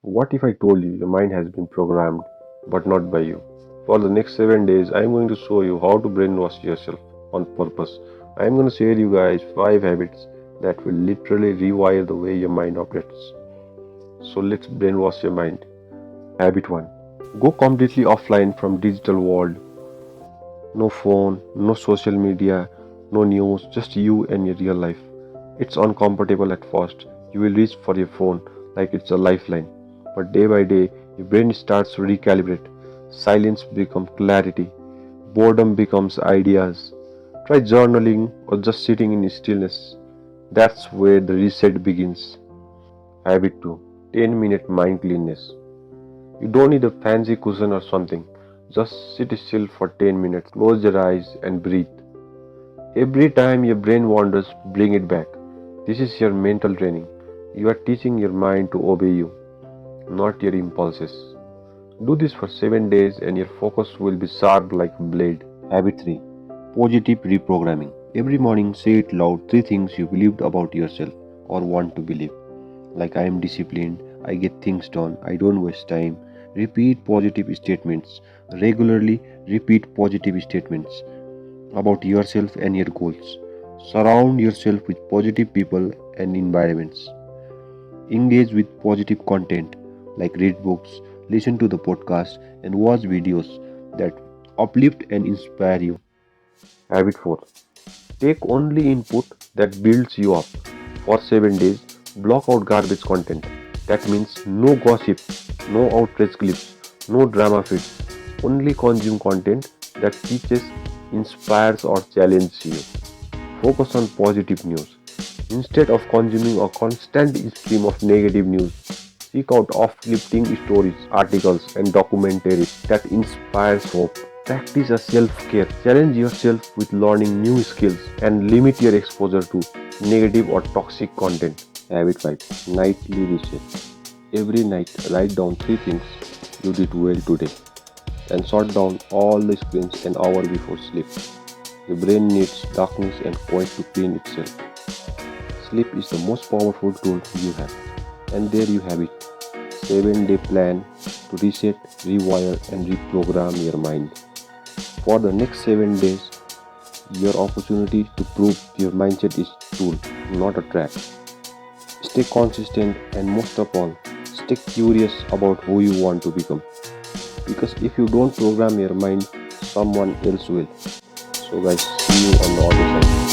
What if I told you your mind has been programmed, but not by you? For the next 7 days, I am going to show you how to brainwash yourself on purpose. I am going to share you guys 5 habits that will literally rewire the way your mind operates. So let's brainwash your mind. Habit 1. Go completely offline from digital world. No phone, no social media, no news, just you and your real life. It's uncomfortable at first. You will reach for your phone like it's a lifeline. But day by day, your brain starts to recalibrate. Silence becomes clarity. Boredom becomes ideas. Try journaling or just sitting in stillness. That's where the reset begins. Habit 2. 10-minute mind cleanness. You don't need a fancy cushion or something. Just sit still for 10 minutes, close your eyes and breathe. Every time your brain wanders, bring it back. This is your mental training. You are teaching your mind to obey you, not your impulses. Do this for 7 days and your focus will be sharp like a blade. Habit 3. Positive reprogramming. Every morning say it loud 3 things you believed about yourself or want to believe. Like I am disciplined, I get things done, I don't waste time. Repeat positive statements. Regularly repeat positive statements about yourself and your goals. Surround yourself with positive people and environments. Engage with positive content like read books, listen to the podcast, and watch videos that uplift and inspire you. Habit 4. Take only input that builds you up. For 7 days, block out garbage content. That means no gossip, no outrage clips, no drama feeds. Only consume content that teaches, inspires, or challenges you. Focus on positive news. Instead of consuming a constant stream of negative news, seek out uplifting stories, articles, and documentaries that inspires hope. Practice a self-care. Challenge yourself with learning new skills and limit your exposure to negative or toxic content. Habit 5. Nightly reset. Every night, write down 3 things you did well today and shut down all the screens an hour before sleep. The brain needs darkness and quiet to clean itself. Sleep is the most powerful tool you have. And there you have it. 7-day plan to reset, rewire and reprogram your mind. For the next 7 days, your opportunity to prove your mindset is tool, not a trap. Stay consistent and most of all, stay curious about who you want to become. Because if you don't program your mind, someone else will. So guys, see you on the other side.